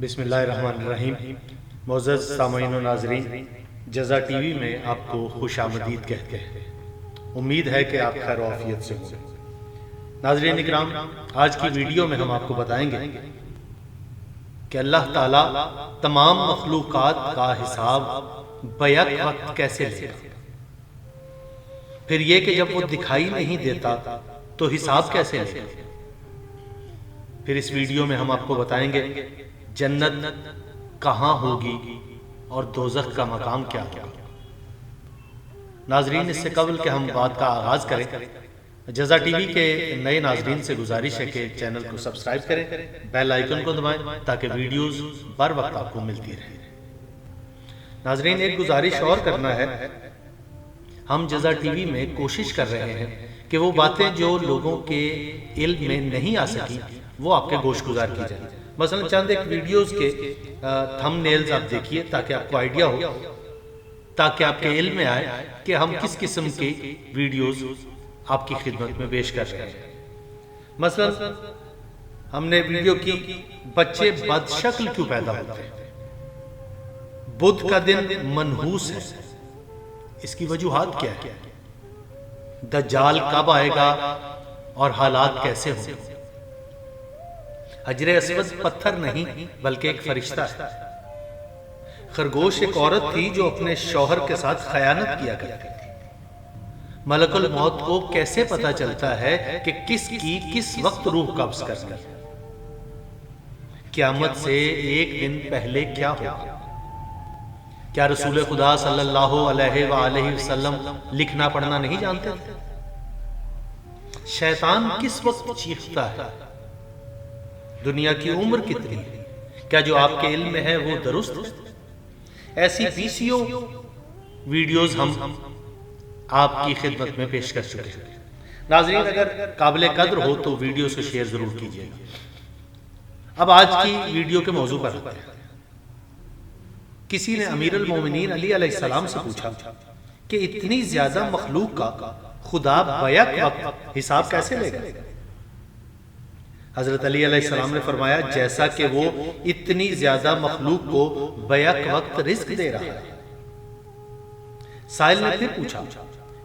بسم اللہ الرحمن الرحیم۔ معزز سامعین و ناظرین، جزا ٹی وی میں آپ کو خوش آمدید کہتے ہیں۔ امید ہے کہ آپ خیر و عافیت سے ہوں۔ ناظرین اکرام، آج کی ویڈیو میں ہم آپ کو بتائیں گے کہ اللہ تعالیٰ تمام مخلوقات کا حساب بیک وقت کیسے لے گا، پھر یہ کہ جب وہ دکھائی نہیں دیتا تو حساب کیسے لے گا۔ پھر اس ویڈیو میں ہم آپ کو بتائیں گے جنت کہاں ہوگی اور دوزخ کا مقام کیا ہوگا۔ ناظرین، اس سے قبل کہ ہم بات کا آغاز کریں، جزا ٹی وی کے نئے ناظرین سے گزارش ہے کہ چینل کو سبسکرائب کریں، بیل آئیکن کو دبائیں تاکہ ویڈیوز بر وقت آپ کو ملتی رہے۔ ناظرین، ایک گزارش اور کرنا ہے، ہم جزا ٹی وی میں کوشش کر رہے ہیں کہ وہ باتیں جو لوگوں کے علم میں نہیں آ سکی وہ آپ کے گوش گزار کی جائیں۔ مثلا چند ایک ویڈیوز کے تھم نیلز آپ دیکھیے تاکہ آپ کو آئیڈیا ہو، تاکہ آپ کے علم میں آئے کہ ہم کس قسم کی ویڈیوز آپ کی خدمت میں پیش کر رہے ہیں۔ مثلا ہم نے ویڈیو کی بچے بد شکل کیوں پیدا ہوتے ہیں، بدھ کا دن منحوس ہے، اس کی وجوہات کیا ہے، دجال کب آئے گا اور حالات کیسے ہوں گے۔ حجر اسود پتھر نہیں بلکہ ایک فرشتہ ہے۔ خرگوش ایک عورت تھی جو اپنے شوہر کے ساتھ خیانت کیا کرتی تھی۔ ملک الموت کو کیسے پتا چلتا ہے کہ کس کی کس وقت روح قبض کرنا ہے۔ قیامت سے ایک دن پہلے کیا ہوگا۔ کیا رسول خدا صلی اللہ علیہ وآلہ وسلم لکھنا پڑھنا نہیں جانتے تھے؟ شیطان کس وقت چیختا ہے، دنیا کی عمر کتنی ہے، کیا جو آپ کے علم میں ہے وہ درست ہے؟ ایسی 20 ویڈیوز ہم آپ کی خدمت میں پیش کر چکے ہیں۔ ناظرین، اگر قابل قدر ہو تو ویڈیوز کو شیئر ضرور کیجیے گا۔ اب آج کی ویڈیو کے موضوع پر آتے ہیں۔ کسی نے امیر المومنین علی علیہ السلام سے پوچھا کہ اتنی زیادہ مخلوق کا خدا بیک وقت حساب کیسے لے گا۔ حضرت علی علیہ السلام نے فرمایا، جیسا کہ وہ اتنی زیادہ مخلوق کو بیک وقت رزق دے رہا ہے۔ سائل نے پھر پوچھا،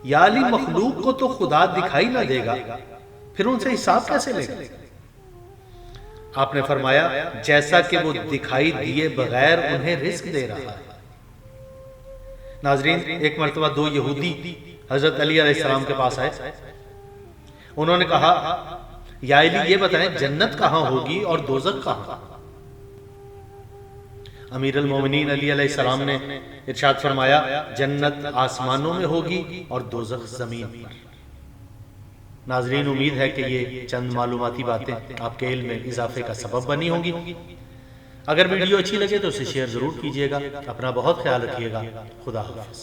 یا علی مخلوق کو تو خدا دکھائی نہ دے گا، پھر ان سے حساب کیسے لے گا۔ آپ نے فرمایا، جیسا کہ وہ دکھائی دیے بغیر انہیں رزق دے رہا ہے۔ ناظرین، ایک مرتبہ 2 یہودی حضرت علی علیہ السلام کے پاس آئے۔ انہوں نے کہا، یا علی یہ بتائیں جنت کہاں ہوگی اور دوزخ کہاں۔ امیر المومنین علی علیہ السلام نے ارشاد فرمایا، جنت آسمانوں میں ہوگی اور دوزخ زمین پر۔ ناظرین، امید ہے کہ یہ چند معلوماتی باتیں آپ کے علم میں اضافے کا سبب بنی ہوں گی۔ اگر ویڈیو اچھی لگے تو اسے شیئر ضرور کیجیے گا۔ اپنا بہت خیال رکھیے گا۔ خدا حافظ۔